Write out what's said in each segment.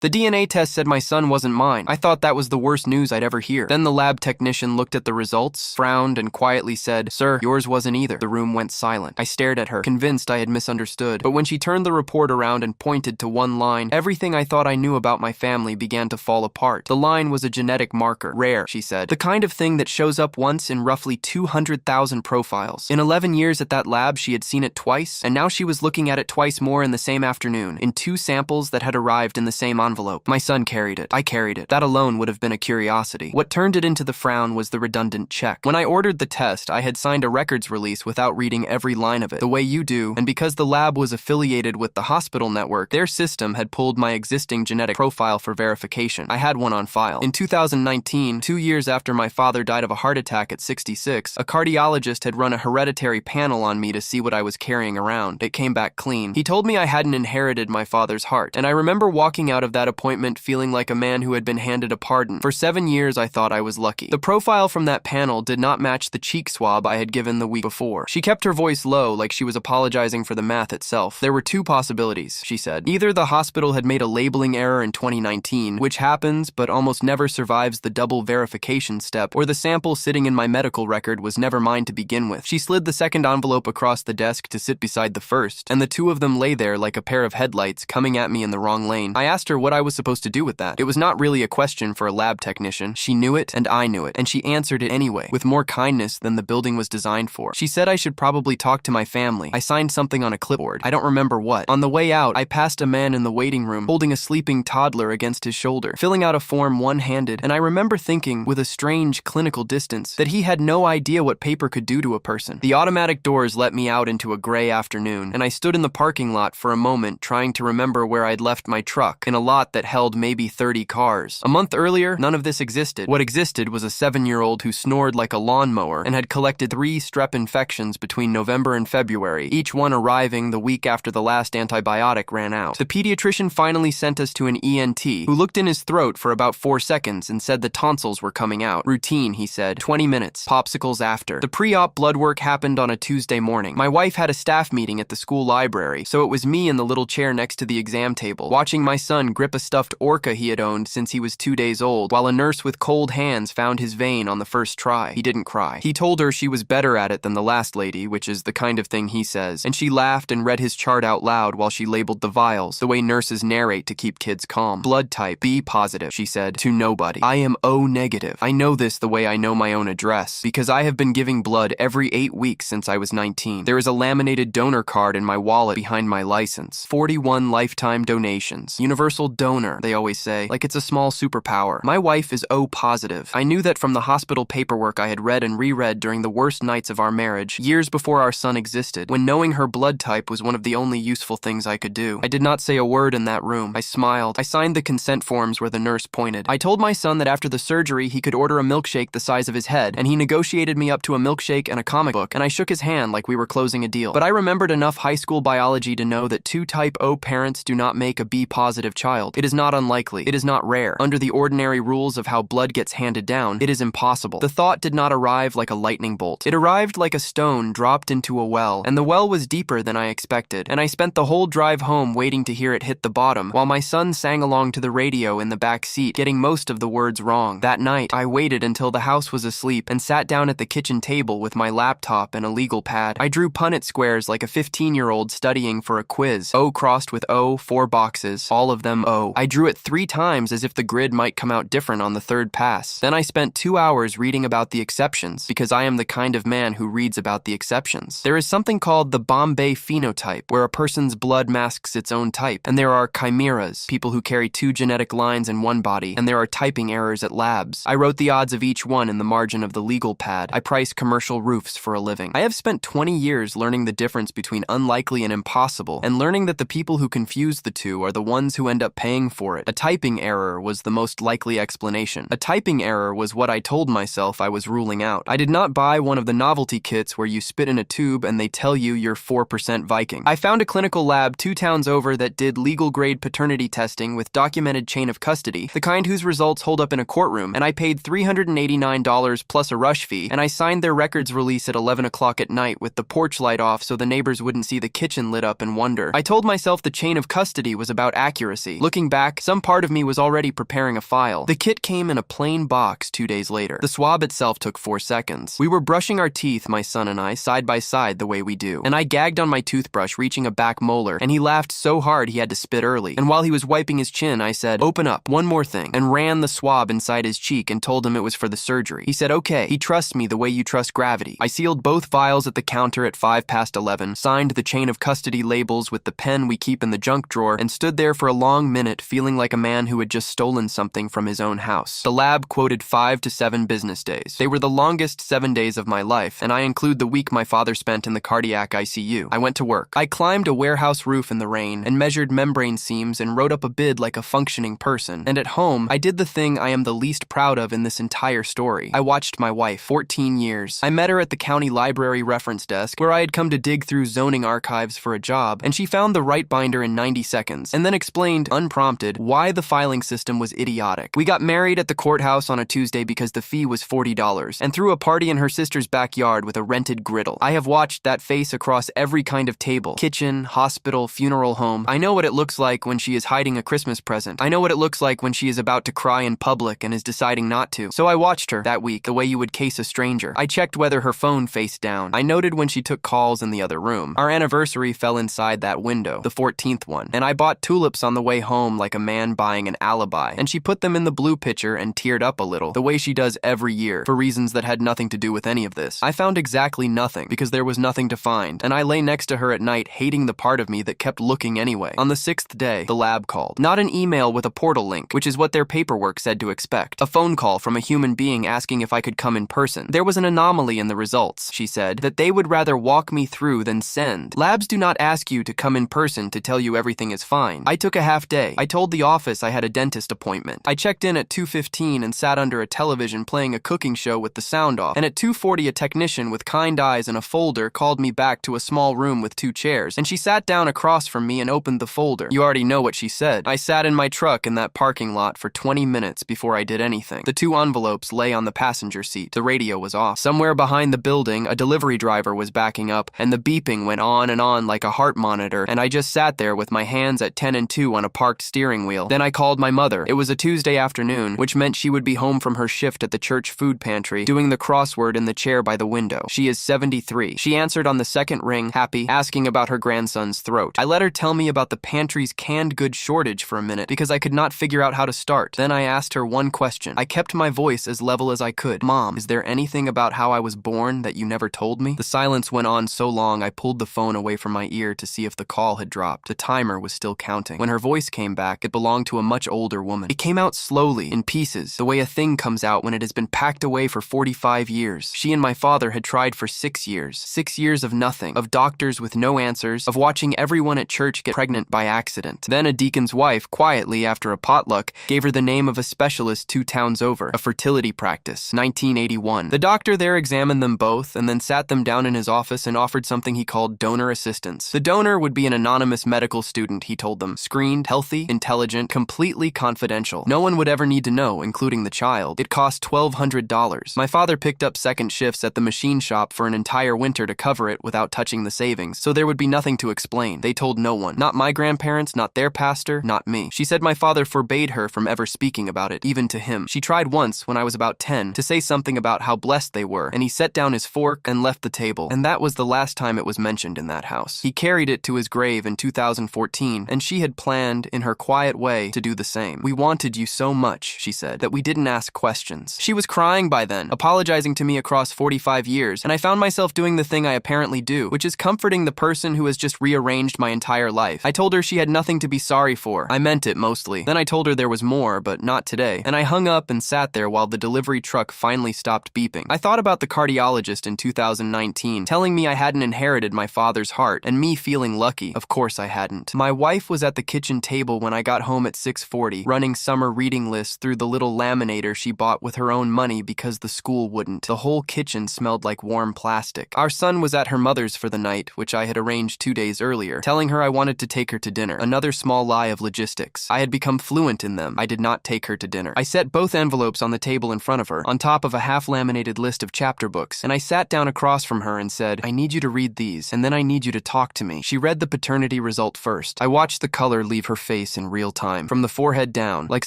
The DNA test said my son wasn't mine. I thought that was the worst news I'd ever hear. Then the lab technician looked at the results, frowned, and quietly said, "Sir, yours wasn't either." The room went silent. I stared at her, convinced I had misunderstood. But when she turned the report around and pointed to one line, everything I thought I knew about my family began to fall apart. The line was a genetic marker. Rare, she said. The kind of thing that shows up once in roughly 200,000 profiles. In 11 years at that lab, she had seen it twice, and now she was looking at it twice more in the same afternoon, in 2 samples that had arrived in the same envelope. My son carried it. I carried it. That alone would have been a curiosity. What turned it into the frown was the redundant check. When I ordered the test, I had signed a records release without reading every line of it, the way you do, and because the lab was affiliated with the hospital network, their system had pulled my existing genetic profile for verification. I had one on file. In 2019, 2 years after my father died of a heart attack at 66, a cardiologist had run a hereditary panel on me to see what I was carrying around. It came back clean. He told me I hadn't inherited my father's heart, and I remember walking out of that appointment feeling like a man who had been handed a pardon. For 7 years, I thought I was lucky. The profile from that panel did not match the cheek swab I had given the week before. She kept her voice low, like she was apologizing for the math itself. There were 2 possibilities, she said. Either the hospital had made a labeling error in 2019, which happens but almost never survives the double verification step, or the sample sitting in my medical record was never mine to begin with. She slid the second envelope across the desk to sit beside the first, and the 2 of them lay there like a pair of headlights coming at me in the wrong lane. I asked her what I was supposed to do with that. It was not really a question for a lab technician. She knew it, and I knew it, and she answered it anyway, with more kindness than the building was designed for. She said I should probably talk to my family. I signed something on a clipboard. I don't remember what. On the way out, I passed a man in the waiting room holding a sleeping toddler against his shoulder, filling out a form one-handed, and I remember thinking, with a strange clinical distance, that he had no idea what paper could do to a person. The automatic doors let me out into a gray afternoon, and I stood in the parking lot for a moment trying to remember where I'd left my truck, in a lot that held maybe 30 cars. A month earlier, none of this existed. What existed was a 7-year-old who snored like a lawnmower and had collected 3 strep infections between November and February, each one arriving the week after the last antibiotic ran out. The pediatrician finally sent us to an ENT, who looked in his throat for about 4 seconds and said the tonsils were coming out. Routine, he said. 20 minutes. Popsicles after. The pre-op blood work happened on a Tuesday morning. My wife had a staff meeting at the school library, so it was me in the little chair next to the exam table, watching my son grip a stuffed orca he had owned since he was 2 days old, while a nurse with cold hands found his vein on the first try. He didn't cry. He told her she was better at it than the last lady, which is the kind of thing he says, and she laughed and read his chart out loud while she labeled the vials, the way nurses narrate to keep kids calm. Blood type, B positive, she said, to nobody. I am O negative. I know this the way I know my own address, because I have been giving blood every 8 weeks since I was 19. There is a laminated donor card in my wallet behind my license. 41 lifetime donations. Universal donor, they always say, like it's a small superpower. My wife is O positive. I knew that from the hospital paperwork I had read and reread during the worst nights of our marriage, years before our son existed, when knowing her blood type was one of the only useful things I could do. I did not say a word in that room. I smiled. I signed the consent forms where the nurse pointed. I told my son that after the surgery he could order a milkshake the size of his head, and he negotiated me up to a milkshake and a comic book, and I shook his hand like we were closing a deal. But I remembered enough high school biology to know that 2 type O parents do not make a B positive child. It is not unlikely. It is not rare. Under the ordinary rules of how blood gets handed down, it is impossible. The thought did not arrive like a lightning bolt. It arrived like a stone dropped into a well, and the well was deeper than I expected, and I spent the whole drive home waiting to hear it hit the bottom, while my son sang along to the radio in the back seat, getting most of the words wrong. That night, I waited until the house was asleep and sat down at the kitchen table with my laptop and a legal pad. I drew Punnett squares like a 15-year-old studying for a quiz. O crossed with O, 4 boxes, all of them O. I drew it 3 times as if the grid might come out different on the 3rd pass. Then I spent 2 hours reading about the exceptions, because I am the kind of man who reads about the exceptions. There is something called the Bombay phenotype, where a person's blood masks its own type, and there are chimeras, people who carry 2 genetic lines in one body, and there are typing errors at labs. I wrote the odds of each one in the margin of the legal pad. I price commercial roofs for a living. I have spent 20 years learning the difference between unlikely and impossible, and learning that the people who confuse the two are the ones who end up paying for it. A typing error was the most likely explanation. A typing error was what I told myself I was ruling out. I did not buy one of the novelty kits where you spit in a tube and they tell you you're 4% Viking. I found a clinical lab 2 towns over that did legal-grade paternity testing with documented chain of custody, the kind whose results hold up in a courtroom, and I paid $389 plus a rush fee, and I signed their records release at 11 o'clock at night with the porch light off so the neighbors wouldn't see the kitchen lit up and wonder. I told myself the chain of custody was about accuracy. Looking back, some part of me was already preparing a file. The kit came in a plain box 2 days later. The swab itself took 4 seconds. We were brushing our teeth, my son and I, side by side the way we do. And I gagged on my toothbrush, reaching a back molar, and he laughed so hard he had to spit early. And while he was wiping his chin, I said, "Open up, one more thing," and ran the swab inside his cheek and told him it was for the surgery. He said, "Okay." He trusts me the way you trust gravity. I sealed both vials at the counter at 11:05, signed the chain of custody labels with the pen we keep in the junk drawer, and stood there for a long minute feeling like a man who had just stolen something from his own house. The lab quoted 5 to 7 business days. They were the longest 7 days of my life, and I include the week my father spent in the cardiac ICU. I went to work. I climbed a warehouse roof in the rain and measured membrane seams and wrote up a bid like a functioning person. And at home, I did the thing I am the least proud of in this entire story. I watched my wife, 14 years. I met her at the county library reference desk, where I had come to dig through zoning archives for a job, and she found the right binder in 90 seconds, and then explained, unprompted, why the filing system was idiotic. We got married at the courthouse on a Tuesday because the fee was $40, and threw a party in her sister's backyard with a rented griddle. I have watched that face across every kind of table, kitchen, hospital, funeral home. I know what it looks like when she is hiding a Christmas present. I know what it looks like when she is about to cry in public and is deciding not to. So I watched her that week the way you would case a stranger. I checked whether her phone faced down. I noted when she took calls in the other room. Our anniversary fell inside that window, the 14th one, and I bought tulips on the way home like a man buying an alibi, and she put them in the blue pitcher and teared up a little, the way she does every year, for reasons that had nothing to do with any of this. I found exactly nothing, because there was nothing to find, and I lay next to her at night hating the part of me that kept looking anyway. On the 6th day, the lab called. Not an email with a portal link, which is what their paperwork said to expect. A phone call from a human being asking if I could come in person. There was an anomaly in the results, she said, that they would rather walk me through than send. Labs do not ask you to come in person to tell you everything is fine. I took a half day. I told the office I had a dentist appointment. I checked in at 2:15 and sat under a television playing a cooking show with the sound off, and at 2:40 a technician with kind eyes and a folder called me back to a small room with 2 chairs, and she sat down across from me and opened the folder. You already know what she said. I sat in my truck in that parking lot for 20 minutes before I did anything. The 2 envelopes lay on the passenger seat. The radio was off. Somewhere behind the building, a delivery driver was backing up, and the beeping went on and on like a heart monitor, and I just sat there with my hands at 10 and 2 on a parked steering wheel. Then I called my mother. It was a Tuesday afternoon, which meant she would be home from her shift at the church food pantry, doing the crossword in the chair by the window. She is 73. She answered on the second ring, happy, asking about her grandson's throat. I let her tell me about the pantry's canned goods shortage for a minute, because I could not figure out how to start. Then I asked her one question. I kept my voice as level as I could. Mom, is there anything about how I was born that you never told me? The silence went on so long I pulled the phone away from my ear to see if the call had dropped. The timer was still counting. When her voice came back, it belonged to a much older woman. It came out slowly, in pieces, the way a thing comes out when it has been packed away for 45 years. She and my father had tried for 6 years. 6 years of nothing, of doctors with no answers, of watching everyone at church get pregnant by accident. Then a deacon's wife, quietly after a potluck, gave her the name of a specialist 2 towns over, a fertility practice, 1981. The doctor there examined them both and then sat them down in his office and offered something he called donor assistance. The donor would be an anonymous medical student, he told them, screened, healthy, intelligent, completely confidential. No one would ever need to know, including the child. It cost $1,200. My father picked up second shifts at the machine shop for an entire winter to cover it without touching the savings, so there would be nothing to explain. They told no one. Not my grandparents, not their pastor, not me. She said my father forbade her from ever speaking about it, even to him. She tried once, when I was about 10, to say something about how blessed they were, and he set down his fork and left the table, and that was the last time it was mentioned in that house. He carried it to his grave in 2014, and she had planned, in her quiet way, to do the same. We wanted you so much, she said, that we didn't ask questions. She was crying by then, apologizing to me across 45 years, and I found myself doing the thing I apparently do, which is comforting the person who has just rearranged my entire life. I told her she had nothing to be sorry for. I meant it, mostly. Then I told her there was more, but not today, and I hung up and sat there while the delivery truck finally stopped beeping. I thought about the cardiologist in 2019, telling me I hadn't inherited my father's heart, and me feeling lucky. Of course I hadn't. My wife was at the kitchen table when I got home at 6:40, running summer reading lists through the little laminator she bought with her own money because the school wouldn't. The whole kitchen smelled like warm plastic. Our son was at her mother's for the night, which I had arranged 2 days earlier, telling her I wanted to take her to dinner. Another small lie of logistics. I had become fluent in them. I did not take her to dinner. I set both envelopes on the table in front of her, on top of a half-laminated list of chapter books, and I sat down across from her and said, I need you to read these, and then I need you to talk to me. She read the paternity result first. I watched the color leave her face face in real time, from the forehead down, like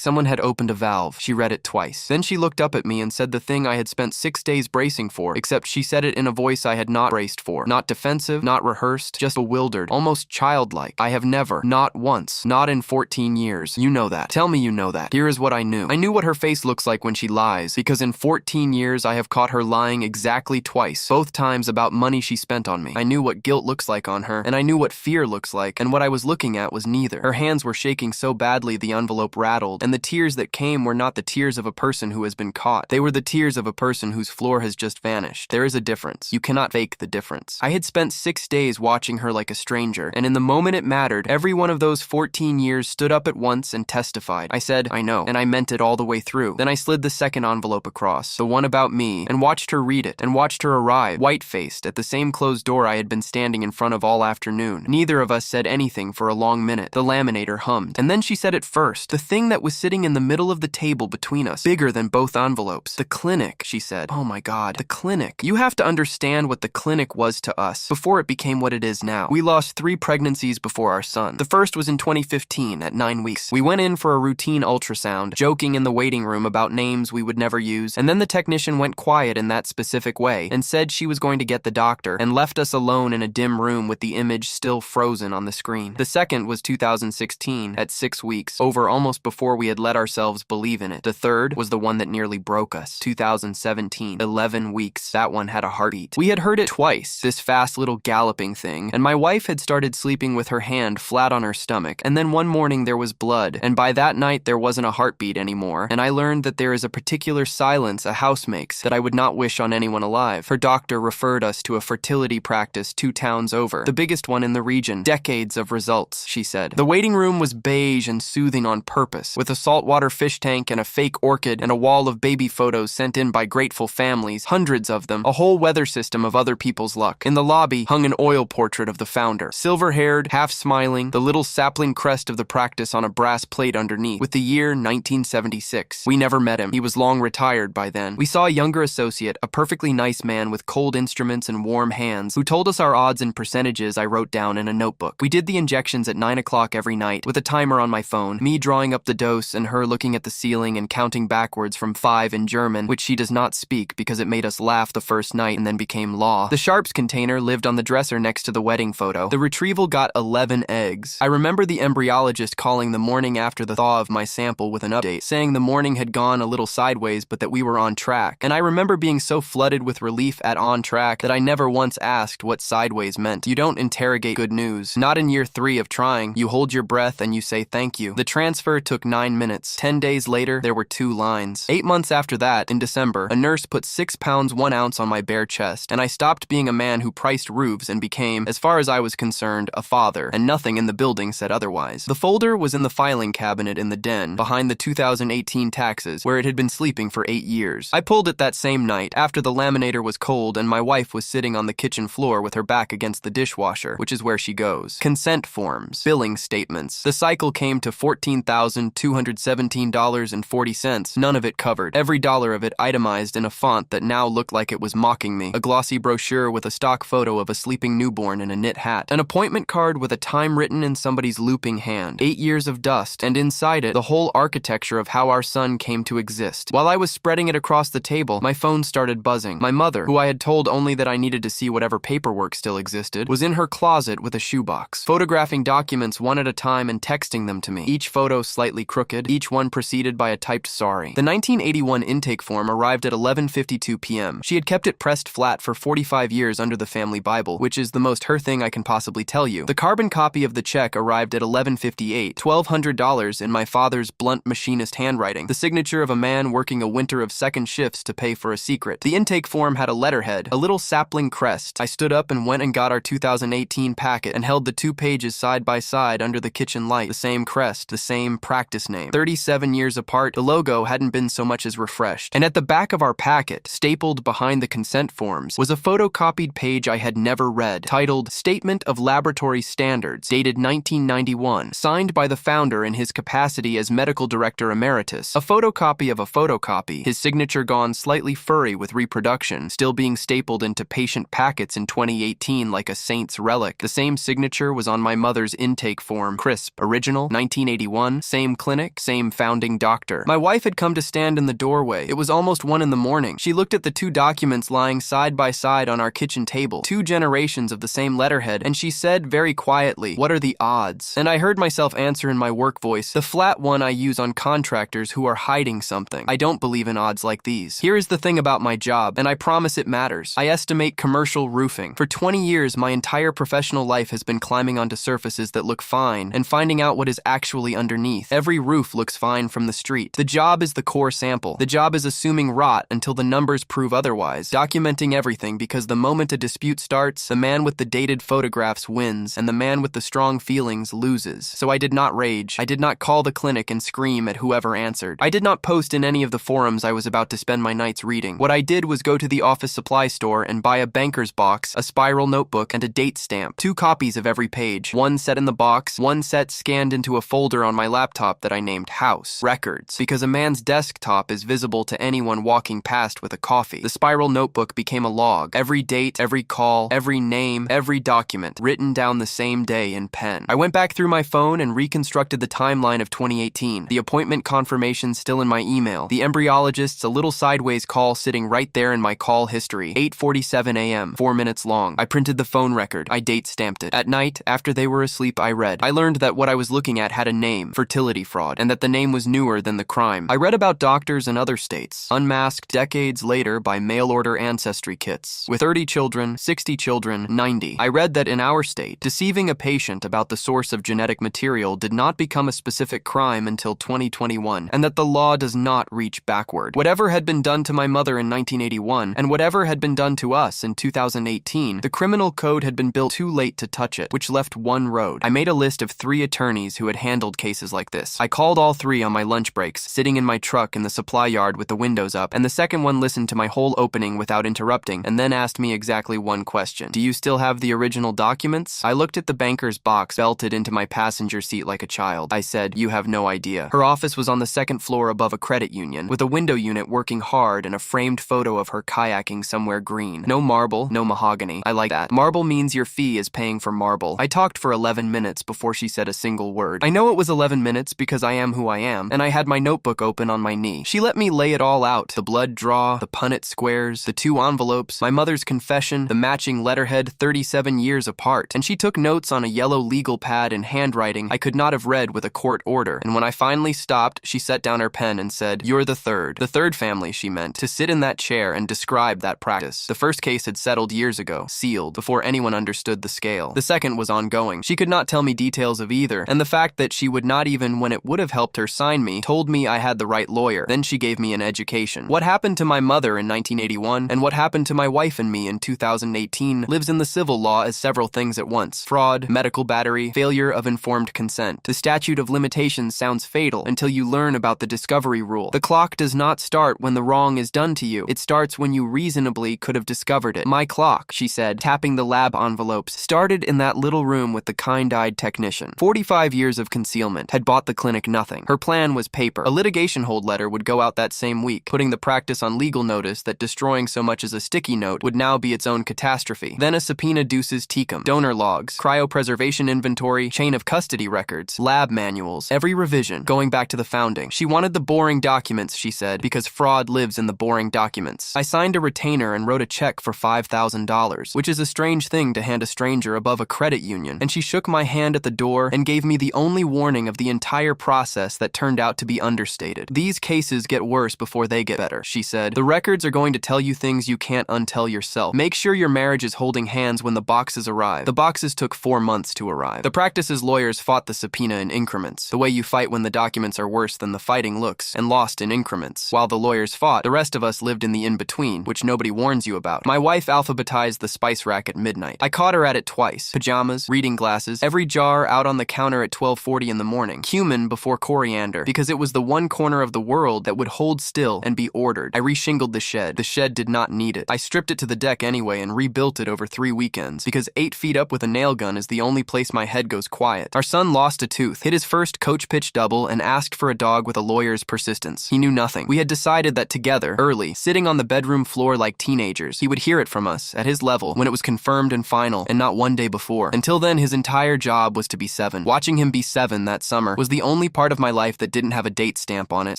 someone had opened a valve. She read it twice. Then she looked up at me and said the thing I had spent 6 days bracing for, except she said it in a voice I had not braced for. Not defensive, not rehearsed, just bewildered, almost childlike. I have never, not once, not in 14 years. You know that. Tell me you know that. Here is what I knew. I knew what her face looks like when she lies, because in 14 years I have caught her lying exactly twice, both times about money she spent on me. I knew what guilt looks like on her, and I knew what fear looks like, and what I was looking at was neither. Her hands were shaking so badly the envelope rattled, and the tears that came were not the tears of a person who has been caught. They were the tears of a person whose floor has just vanished. There is a difference. You cannot fake the difference. I had spent 6 days watching her like a stranger, and in the moment it mattered, every one of those 14 years stood up at once and testified. I said, I know, and I meant it all the way through. Then I slid the second envelope across, the one about me, and watched her read it, and watched her arrive, white-faced, at the same closed door I had been standing in front of all afternoon. Neither of us said anything for a long minute. The laminator hummed, and then she said it first, the thing that was sitting in the middle of the table between us, bigger than both envelopes. The clinic, she said. Oh my God, the clinic. You have to understand what the clinic was to us before it became what it is now. We lost 3 pregnancies before our son. The first was in 2015 at 9 weeks. We went in for a routine ultrasound, joking in the waiting room about names we would never use, and then the technician went quiet in that specific way and said she was going to get the doctor and left us alone in a dim room with the image still frozen on the screen. The second was 2016 at 6 weeks, over almost before we had let ourselves believe in it. The third was the one that nearly broke us, 2017, 11 weeks. That one had a heartbeat. We had heard it twice, this fast little galloping thing, and my wife had started sleeping with her hand flat on her stomach, and then one morning there was blood, and by that night there wasn't a heartbeat anymore, and I learned that there is a particular silence a house makes that I would not wish on anyone alive. Her doctor referred us to a fertility practice 2 towns over, the biggest one in the region. Decades of results, she said. The waiting room was beige and soothing on purpose, with a saltwater fish tank and a fake orchid and a wall of baby photos sent in by grateful families, hundreds of them, a whole weather system of other people's luck. In the lobby hung an oil portrait of the founder, silver-haired, half-smiling, the little sapling crest of the practice on a brass plate underneath, with the year 1976. We never met him. He was long retired by then. We saw a younger associate, a perfectly nice man with cold instruments and warm hands, who told us our odds and percentages I wrote down in a notebook. We did the injections at 9 o'clock every night, with a timer on my phone, me drawing up the dose and her looking at the ceiling and counting backwards from 5 in German, which she does not speak because it made us laugh the first night and then became law. The Sharps container lived on the dresser next to the wedding photo. The retrieval got 11 eggs. I remember the embryologist calling the morning after the thaw of my sample with an update, saying the morning had gone a little sideways but that we were on track. And I remember being so flooded with relief at on track that I never once asked what sideways meant. You don't interrogate good news. Not in year 3 of trying. You hold your breath and you say thank you. The transfer took 9 minutes. 10 days later, there were 2 lines. 8 months after that, in December, a nurse put 6 pounds 1 ounce on my bare chest, and I stopped being a man who priced roofs and became, as far as I was concerned, a father, and nothing in the building said otherwise. The folder was in the filing cabinet in the den, behind the 2018 taxes, where it had been sleeping for 8 years. I pulled it that same night, after the laminator was cold and my wife was sitting on the kitchen floor with her back against the dishwasher, which is where she goes. Consent forms. Billing statements. The cycle came to $14,217.40, none of it covered. Every dollar of it itemized in a font that now looked like it was mocking me. A glossy brochure with a stock photo of a sleeping newborn in a knit hat. An appointment card with a time written in somebody's looping hand. 8 years of dust, and inside it, the whole architecture of how our son came to exist. While I was spreading it across the table, my phone started buzzing. My mother, who I had told only that I needed to see whatever paperwork still existed, was in her closet with a shoebox, photographing documents one at a time and texting them to me, each photo slightly crooked, each one preceded by a typed sorry. The 1981 intake form arrived at 11:52 p.m. She had kept it pressed flat for 45 years under the family Bible, which is the most her thing I can possibly tell you. The carbon copy of the check arrived at 11:58, $1,200 in my father's blunt machinist handwriting, the signature of a man working a winter of second shifts to pay for a secret. The intake form had a letterhead, a little sapling crest. I stood up and went and got our 2018 packet and held the 2 pages side by side under the kitchen light, the same crest, the same practice name. 37 years apart, the logo hadn't been so much as refreshed. And at the back of our packet, stapled behind the consent forms, was a photocopied page I had never read, titled Statement of Laboratory Standards, dated 1991, signed by the founder in his capacity as medical director emeritus. A photocopy of a photocopy, his signature gone slightly furry with reproduction, still being stapled into patient packets in 2018 like a saint's relic. The same signature was on my mother's intake form, crisp, Original, 1981, same clinic, same founding doctor. My wife had come to stand in the doorway. It was almost 1 a.m. She looked at the 2 documents lying side by side on our kitchen table, 2 generations of the same letterhead, and she said very quietly, "What are the odds?" And I heard myself answer in my work voice, the flat one I use on contractors who are hiding something. I don't believe in odds like these. Here is the thing about my job, and I promise it matters. I estimate commercial roofing. For 20 years, my entire professional life has been climbing onto surfaces that look fine and finding out what is actually underneath. Every roof looks fine from the street. The job is the core sample. The job is assuming rot until the numbers prove otherwise, documenting everything, because the moment a dispute starts, the man with the dated photographs wins, and the man with the strong feelings loses. So I did not rage. I did not call the clinic and scream at whoever answered. I did not post in any of the forums I was about to spend my nights reading. What I did was go to the office supply store and buy a banker's box, a spiral notebook, and a date stamp. 2 copies of every page. 1 set in the box, 1 set scanned into a folder on my laptop that I named House Records, because a man's desktop is visible to anyone walking past with a coffee. The spiral notebook became a log. Every date, every call, every name, every document, written down the same day in pen. I went back through my phone and reconstructed the timeline of 2018. The appointment confirmation still in my email. The embryologist's a little sideways call sitting right there in my call history. 8:47 a.m., 4 minutes long. I printed the phone record. I date stamped it. At night, after they were asleep, I read. I learned that what I was looking at had a name, fertility fraud, and that the name was newer than the crime. I read about doctors in other states, unmasked decades later by mail-order ancestry kits, with 30 children, 60 children, 90. I read that in our state, deceiving a patient about the source of genetic material did not become a specific crime until 2021, and that the law does not reach backward. Whatever had been done to my mother in 1981, and whatever had been done to us in 2018, the criminal code had been built too late to touch it, which left one road. I made a list of 3 attorneys who had handled cases like this. I called all 3 on my lunch breaks, sitting in my truck in the supply yard with the windows up, and the second one listened to my whole opening without interrupting, and then asked me exactly one question. "Do you still have the original documents?" I looked at the banker's box belted into my passenger seat like a child. I said, "You have no idea." Her office was on the 2nd floor above a credit union, with a window unit working hard and a framed photo of her kayaking somewhere green. No marble, no mahogany. I like that. Marble means your fee is paying for marble. I talked for 11 minutes before she said a single word. I know it was 11 minutes because I am who I am, and I had my notebook open on my knee. She let me lay it all out. The blood draw, the Punnett squares, the 2 envelopes, my mother's confession, the matching letterhead 37 years apart, and she took notes on a yellow legal pad in handwriting I could not have read with a court order. And when I finally stopped, she set down her pen and said, "You're the third." The third family, she meant, to sit in that chair and describe that practice. The first case had settled years ago, sealed, before anyone understood the scale. The second was ongoing. She could not tell me details of either, and the fact that she would not even, when it would have helped her sign me, told me I had the right lawyer. Then she gave me an education. What happened to my mother in 1981 and what happened to my wife and me in 2018 lives in the civil law as several things at once: fraud, medical battery, failure of informed consent. The statute of limitations sounds fatal until you learn about the discovery rule. The clock does not start when the wrong is done to you. It starts when you reasonably could have discovered it. My clock, she said, tapping the lab envelopes, started in that little room with the kind-eyed technician. 45 years of concealment had bought the clinic nothing. Her plan was paper. A litigation hold letter would go out that same week, putting the practice on legal notice that destroying so much as a sticky note would now be its own catastrophe. Then a subpoena duces tecum, donor logs, cryopreservation inventory, chain of custody records, lab manuals, every revision, going back to the founding. She wanted the boring documents, she said, because fraud lives in the boring documents. I signed a retainer and wrote a check for $5,000, which is a strange thing to hand a stranger above a credit union, and she shook my hand at the door and gave me the only warning of the entire process that turned out to be understated. "These cases get worse before they get better," she said. "The records are going to tell you things you can't untell yourself. Make sure your marriage is holding hands when the boxes arrive." The boxes took 4 months to arrive. The practice's lawyers fought the subpoena in increments, the way you fight when the documents are worse than the fighting looks, and lost in increments. While the lawyers fought, the rest of us lived in the in-between, which nobody warns you about. My wife alphabetized the spice rack at midnight. I caught her at it twice. Pajamas, reading glasses, every jar out on the counter at 12:40 in the morning. Cumin before coriander, because it was the one corner of the world that would hold still and be ordered. I reshingled the shed. The shed did not need it. I stripped it to the deck anyway and rebuilt it over 3 weekends, because 8 feet up with a nail gun is the only place my head goes quiet. Our son lost a tooth, hit his first coach pitch double, and asked for a dog with a lawyer's persistence. He knew nothing. We had decided that together, early, sitting on the bedroom floor like teenagers, he would hear it from us, at his level, when it was confirmed and final, and not one day before. Until then, his entire job was to be 7. 7. Watching him be 7 that summer was the only part of my life that didn't have a date stamp on it.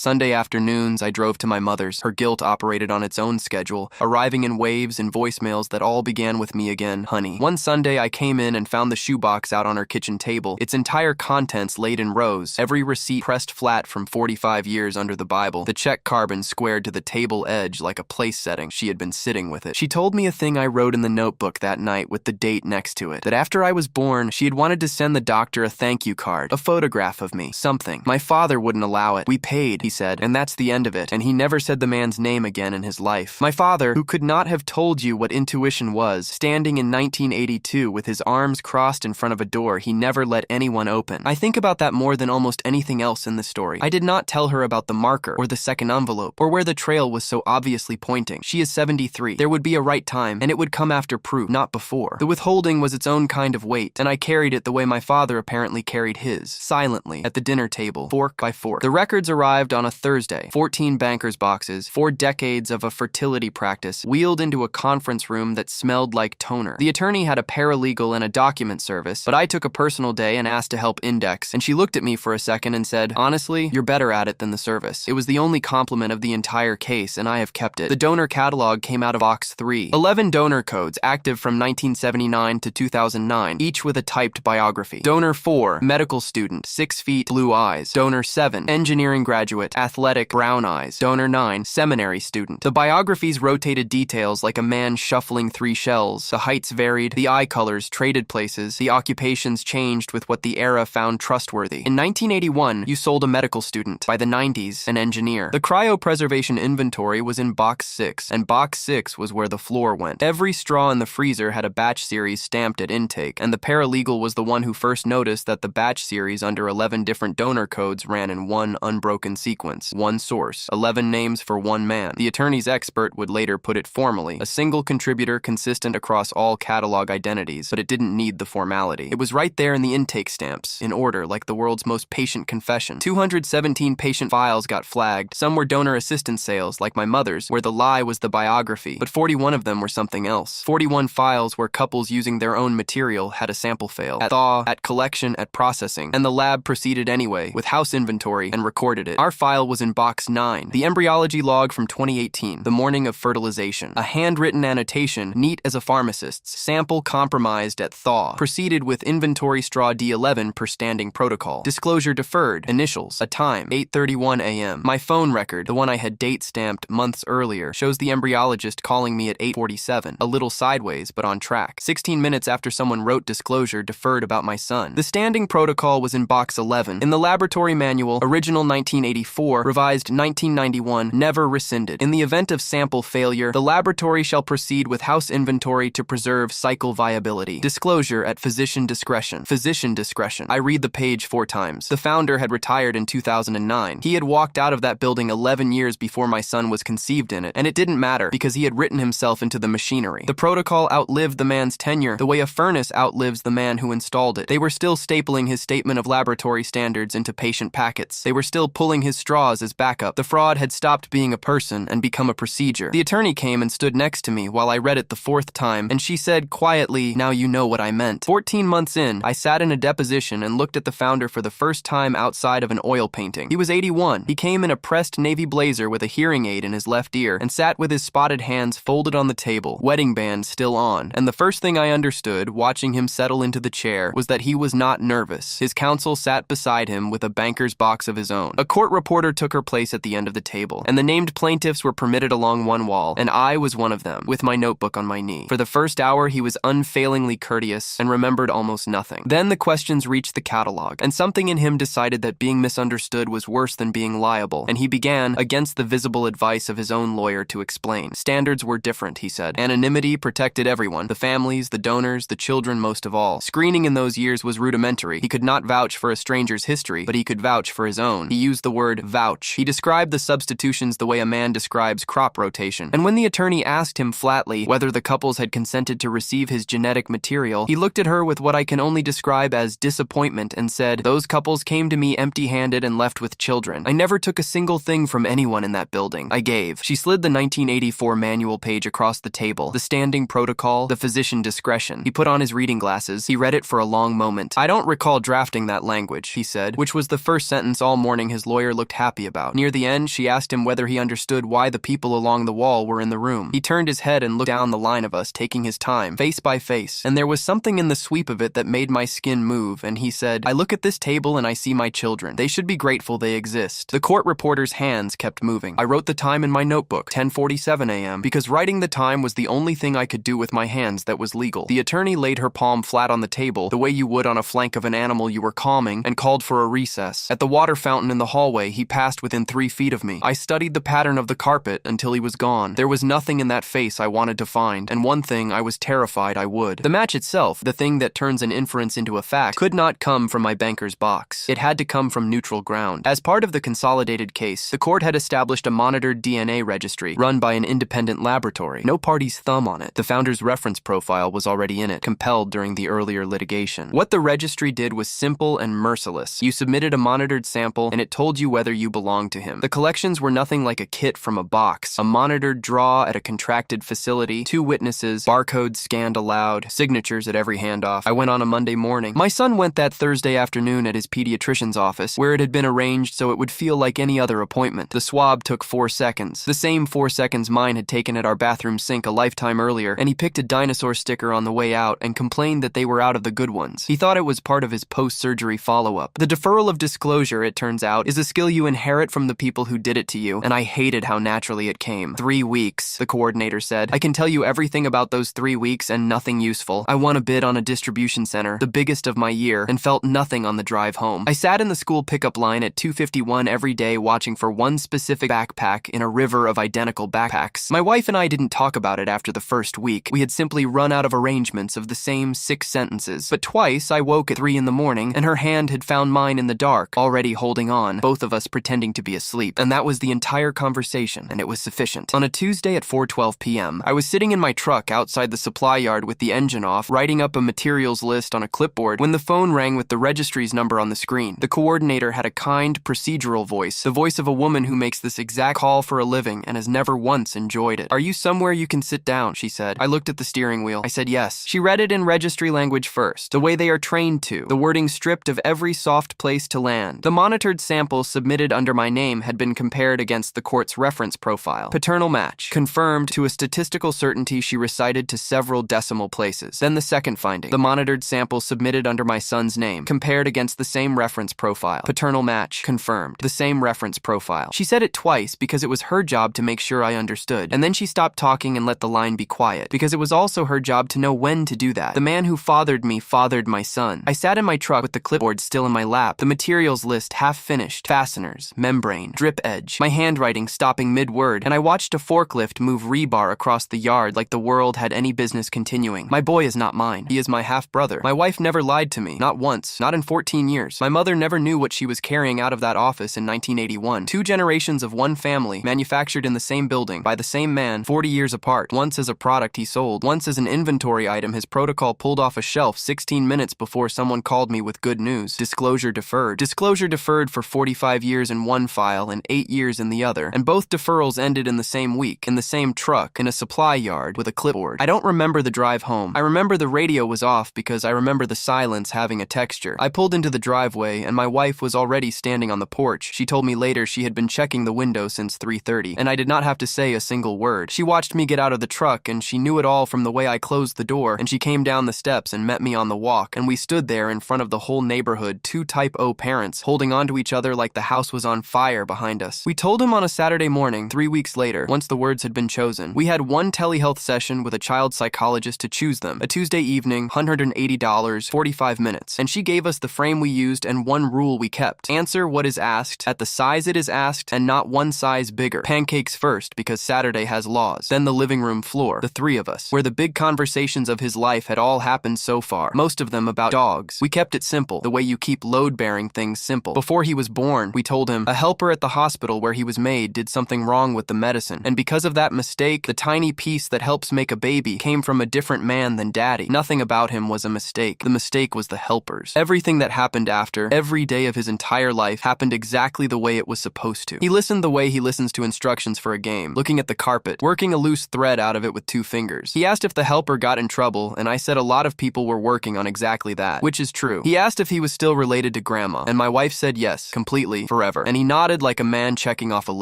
Sunday afternoons, I drove to my mother's. Her guilt operated on its own schedule, arriving in waves and voicemails that all began with me again, honey. One Sunday, I came in and found the shoebox out on her kitchen table, its entire contents laid in rows, every receipt pressed flat from 45 years under the Bible, the check carbon squared to the table edge like a place setting. She had been sitting with it. She told me a thing I wrote in the notebook that night with the date next to it, that after I was born, she had wanted to send the doctor a thank you card, a photograph of me, something. My father wouldn't allow it. We paid, he said, and that's the end of it, and he never said the man's name again in his life. My father, who could not have told you what intuition was, standing in 1982 with his arms crossed in front of a door he never let anyone open. I think about that more than almost anything else in the story. I did not tell her about the marker, or the second envelope, or where the trail was so obviously pointing. She is 73. There would be a right time, and it would come after proof, not before. The withholding was its own kind of weight, and I carried it the way my father apparently carried his, silently, at the dinner table, fork by fork. The records arrived on a Thursday. 14 banker's boxes, 4 decades of a fertility practice, wheeled into a conference room that smelled like toner. The attorney had a paralegal and a document service, but I took a personal day and asked to help index, and she looked at me for a second and said, honestly, you're better at it than the service. It was the only compliment of the entire case, and I have kept it. The donor catalog came out of Box 3. 11 donor codes, active from 1979 to 2009, each with a typed biography. Donor 4, medical student, 6 feet, blue eyes. Donor 7, engineering graduate, athletic, brown eyes. Donor 9, seminary student. The biographies rotated details like a man shuffling 3 shells. The heights varied, the eye colors traded places, the occupations changed with what the era found trustworthy. In 1981, you sold a medical student. By the 90s, an engineer. The cryopreservation inventory was in Box 6, and Box 6 was where the floor went. Every straw in the freezer had a batch series stamped at intake, and the paralegal was the one who first noticed that the batch series under 11 different donor codes ran in one unbroken sequence, one source, 11 names for one man. The attorney's expert would later put it formally, a single contributor consistent across all catalog identities, but it didn't need the formality. It was right there in the intake stamps, in order, like the world's most patient confession. 217 patient files got flagged. Some were donor assistance sales, like my mother's, where the lie was the biography, but 41 of them were something else. 41 files where couples using their own material had a sample fail. At thaw, at collection, at processing, and the lab proceeded anyway, with house inventory, and recorded it. Our file was in Box 9, the embryology log from 2018, the morning of fertilization. A handwritten annotation, neat as a pharmacist's, sample compromised at thaw, proceeded with inventory straw D11 per standing protocol. Disclosure deferred, initials, a time, 8:31 a.m. My phone record, the one I had date stamped months earlier, shows the embryologist calling me at 8:47, a little sideways but on track. 16 minutes after someone wrote disclosure deferred about my son. The standing protocol was in Box 11. In the laboratory manual, original 1984, revised 1991, never rescinded. In the event of sample failure, the laboratory shall proceed with house inventory to preserve cycle viability. Disclosure at physician discretion. Physician discretion. I read the page 4 times. The founder had retired in 2009. He had walked out of that building 11 years before my son was conceived in it, and it didn't matter because he had written himself into the machinery. The protocol outlived the man's tenure, the way a furnace outlives the man who installed it. They were still stapling his statement of laboratory standards into patient packets. They were still pulling his straws as backup. The fraud had stopped being a person and become a procedure. The attorney came and stood next to me while I read it the 4th time, and she said quietly, now you know what I meant. 14 months in, I sat in a deposition and looked at the founder for the first time outside of an oil painting. He was 81. He came in a pressed navy blazer with a hearing aid in his left ear and sat with his spotted hands folded on the table, wedding band still on. And the first thing I understood, watching him settle into the chair, was that he was not nervous. His counsel sat beside him with a banker's box of his own. A court reporter took her place at the end of the table, and the named plaintiffs were permitted along one wall, and I was one of them, with my notebook on my knee. For the first hour, he was unfailingly courteous and remembered almost nothing. Then the questions reached the catalog, and something in him decided that being misunderstood was worse than being liable, and he began, against the visible advice of his own lawyer, to explain. Standards were different, he said. Anonymity protected everyone, the families, the donors, the children most of all. Screening in those years was rudimentary. He could not vouch for a stranger's history, but he could vouch for his own. He used the word vouch. He described the substitutions the way a man describes crop rotation. And when the attorney asked him flatly whether the couples had consented to receive his genetic material, he looked at her with what I can only describe as disappointment and said, those couples came to me empty-handed and left with children. I never took a single thing from anyone in that building. I gave. She slid the 1984 manual page across the table, the standing protocol, the physician discretion. He put on his reading glasses. He read it for a long moment. I don't don't recall drafting that language, he said, which was the first sentence all morning his lawyer looked happy about. Near the end, she asked him whether he understood why the people along the wall were in the room. He turned his head and looked down the line of us, taking his time, face by face, and there was something in the sweep of it that made my skin move, and he said, I look at this table and I see my children. They should be grateful they exist. The court reporter's hands kept moving. I wrote the time in my notebook, 10:47 a.m., because writing the time was the only thing I could do with my hands that was legal. The attorney laid her palm flat on the table, the way you would on a flank of an animal you were calming, and called for a recess. At the water fountain in the hallway, he passed within 3 feet of me. I studied the pattern of the carpet until he was gone. There was nothing in that face I wanted to find, and one thing I was terrified I would. The match itself, the thing that turns an inference into a fact, could not come from my banker's box. It had to come from neutral ground. As part of the consolidated case, the court had established a monitored DNA registry run by an independent laboratory. No party's thumb on it. The founder's reference profile was already in it, compelled during the earlier litigation. What the registry did was simple and merciless. You submitted a monitored sample, and it told you whether you belonged to him. The collections were nothing like a kit from a box. A monitored draw at a contracted facility, 2 witnesses, barcodes scanned aloud, signatures at every handoff. I went on a Monday morning. My son went that Thursday afternoon at his pediatrician's office, where it had been arranged so it would feel like any other appointment. The swab took 4 seconds. The same 4 seconds mine had taken at our bathroom sink a lifetime earlier, and he picked a dinosaur sticker on the way out and complained that they were out of the good ones. He thought it was part of his post-surgery follow-up. The deferral of disclosure, it turns out, is a skill you inherit from the people who did it to you, and I hated how naturally it came. 3 weeks, the coordinator said. I can tell you everything about those 3 weeks and nothing useful. I won a bid on a distribution center, the biggest of my year, and felt nothing on the drive home. I sat in the school pickup line at 2:51 every day watching for one specific backpack in a river of identical backpacks. My wife and I didn't talk about it after the first week. We had simply run out of arrangements of the same 6 sentences. But twice I woke at 3 in the morning and her hand had found mine in the dark, already holding on, both of us pretending to be asleep. And that was the entire conversation, and it was sufficient. On a Tuesday at 4:12 p.m., I was sitting in my truck outside the supply yard with the engine off, writing up a materials list on a clipboard when the phone rang with the registry's number on the screen. The coordinator had a kind, procedural voice, the voice of a woman who makes this exact call for a living and has never once enjoyed it. Are you somewhere you can sit down? She said. I looked at the steering wheel. I said yes. She read it in registry language first, the way they are trained to, the wording stripped of every soft place to land. The monitored sample submitted under my name had been compared against the court's reference profile. Paternal match. Confirmed to a statistical certainty she recited to several decimal places. Then the second finding. The monitored sample submitted under my son's name, compared against the same reference profile. Paternal match. Confirmed. The same reference profile. She said it twice because it was her job to make sure I understood, and then she stopped talking and let the line be quiet, because it was also her job to know when to do that. The man who fathered me fathered my son. I sat in my truck with the clipboard still in my lap, the materials list half finished, fasteners, membrane, drip edge, my handwriting stopping mid-word, and I watched a forklift move rebar across the yard like the world had any business continuing. My boy is not mine. He is my half-brother. My wife never lied to me. Not once. Not in 14 years. My mother never knew what she was carrying out of that office in 1981. 2 generations of one family, manufactured in the same building, by the same man, 40 years apart. Once as a product he sold, once as an inventory item his protocol pulled off a shelf 16 minutes before someone called me with good news. Disclosure deferred. Disclosure deferred for 45 years in one file and 8 years in the other, and both deferrals ended in the same week, in the same truck, in a supply yard, with a clipboard. I don't remember the drive home. I remember the radio was off because I remember the silence having a texture. I pulled into the driveway, and my wife was already standing on the porch. She told me later she had been checking the window since 3:30, and I did not have to say a single word. She watched me get out of the truck, and she knew it all from the way I closed the door, and she came down the steps and met me on the walk, and we stood there in front of the whole neighborhood, 2 Type O parents, holding on to each other like the house was on fire behind us. We told him on a Saturday morning, 3 weeks later, once the words had been chosen. We had one telehealth session with a child psychologist to choose them. A Tuesday evening, $180, 45 minutes. And she gave us the frame we used and one rule we kept. Answer what is asked, at the size it is asked, and not one size bigger. Pancakes first, because Saturday has laws. Then the living room floor, the 3 of us, where the big conversations of his life had all happened so far. Most of them about dogs. We kept it simple, the way you keep load-bearing things simple. Before he was born, we told him, a helper at the hospital where he was made did something wrong with the medicine, and because of that mistake, the tiny piece that helps make a baby came from a different man than Daddy. Nothing about him was a mistake. The mistake was the helpers. Everything that happened after, every day of his entire life, happened exactly the way it was supposed to. He listened the way he listens to instructions for a game, looking at the carpet, working a loose thread out of it with 2 fingers. He asked if the helper got in trouble, and I said a lot of people were working on exactly that. which is true. He asked if he was still related to Grandma, and my wife said yes, completely, forever. And he nodded like a man checking off a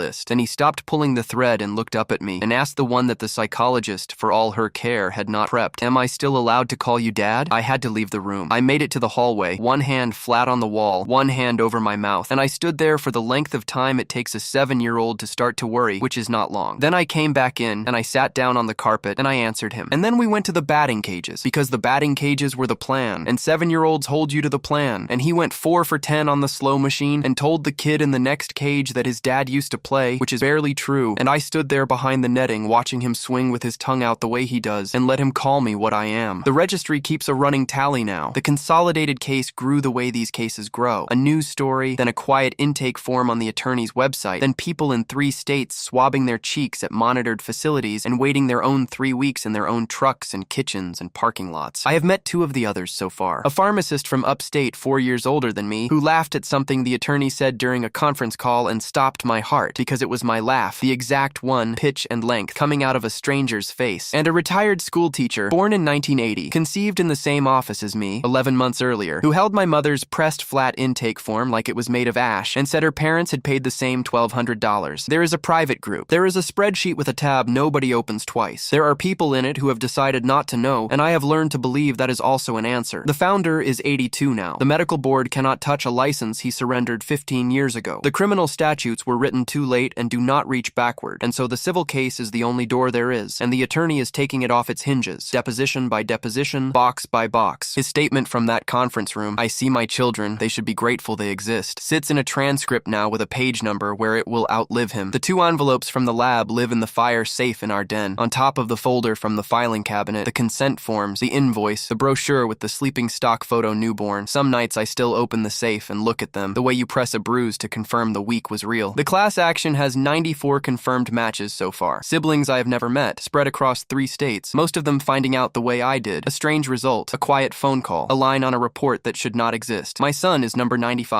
list. Then he stopped pulling the thread and looked up at me and asked the one that the psychologist, for all her care, had not prepped. Am I still allowed to call you Dad? I had to leave the room. I made it to the hallway, one hand flat on the wall, one hand over my mouth, and I stood there for the length of time it takes a 7-year-old to start to worry, which is not long. Then I came back in, and I sat down on the carpet, and I answered him. And then we went to the batting cages, because the batting cages were the plan, and 7-year-olds hold you to the plan. And he went 4 for 10 on the slow machine, and told the kid in the next cage that his dad used to play, which is barely true, and I stood there behind the netting watching him swing with his tongue out the way he does, and let him call me what I am. The registry keeps a running tally now. The consolidated case grew the way these cases grow. A news story, then a quiet intake form on the attorney's website, then people in 3 states swabbing their cheeks at monitored facilities and waiting their own 3 weeks in their own trucks and kitchens and parking lots. I have met 2 of the others so far. A pharmacist from upstate, 4 years older than me, who laughed at something the attorney said during a conference call and stopped my heart because it was my laugh, the exact one, pitch and length, coming out of a stranger's face. And a retired school teacher, born in 1980, conceived in the same office as me, 11 months earlier, who held my mother's pressed flat intake form like it was made of ash and said her parents had paid the same $1,200. There is a private group. There is a spreadsheet with a tab nobody opens twice. There are people in it who have decided not to know, and I have learned to believe that is also an answer. The founder is 82 now. The medical board cannot touch a license he surrendered 15 years ago. The criminal statutes were written too late and do not reach backward, and so the civil case is the only door there is, and the attorney is taking it off its hinges, deposition by deposition, box by box. His statement from that conference room, "I see my children, they should be grateful they exist," sits in a transcript now with a page number where it will outlive him. The 2 envelopes from the lab live in the fire safe in our den. On top of the folder from the filing cabinet, the consent forms, the invoice, the brochure with the sleeping stock photo newborn. Some nights I still open the safe and look at them, the way you press a bruise to confirm the week was real. The class action has 94 confirmed matches so far. Siblings I have never met, spread across 3 states, most of them finding out the way I did. A strange result, a quiet phone call, a line on a report that should not exist. My son is number 95.